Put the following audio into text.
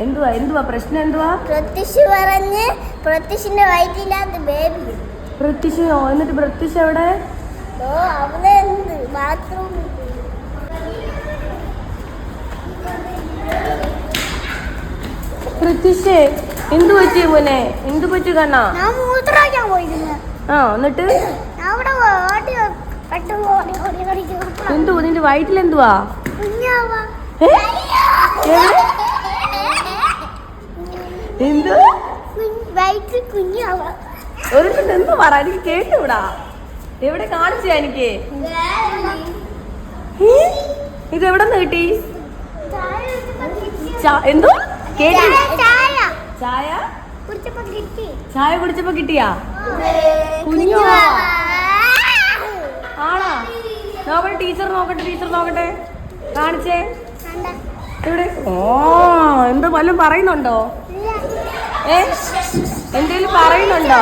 എന്തുവാ എന്തുവാ പ്രശ്നം എന്തുവാ? പ്രത്യക്ഷ പറഞ്ഞ് പ്രത്യക്ഷന്റെ വയറ്റില്ലാത്ത ബേബി. പ്രത്യക്ഷനോ? എന്നിട്ട് പ്രത്യക്ഷ എവിടെ? അവിടെ എന്ത് ബാത്റൂമിൽ. പ്രത്യക്ഷേ എന്തു പറ്റി മോനെ? എന്തു പറ്റി കണ്ണാ? ഞാൻ മൂത്രമൊഴിക്കാൻ പോയിരുന്നു. ആ എന്നിട്ട് അവിടെ എന്തു നിന്റെ വയറ്റിൽ എന്തുവാ? കുഞ്ഞാവാ. എന്ത് വയറ്റിൽ കുഞ്ഞാവാ. ഒരു എന്ത് പറ, എനിക്ക് കേട്ടുവിടാ. എവിടെ കാണിച്ചാ എനിക്ക്? ഇതെവിടെ നിന്ന് കിട്ടി? എന്തോ ചായ കുടിച്ചപ്പോ കിട്ടിയാ? കുഞ്ഞു ആണോ? നോക്കട്ടെ, ടീച്ചർ നോക്കട്ടെ. കാണിച്ചേ ഇവിടെ. ഓ എന്തോ വല്ലതും പറയുന്നുണ്ടോ? എന്തേലും പറയുന്നുണ്ടോ?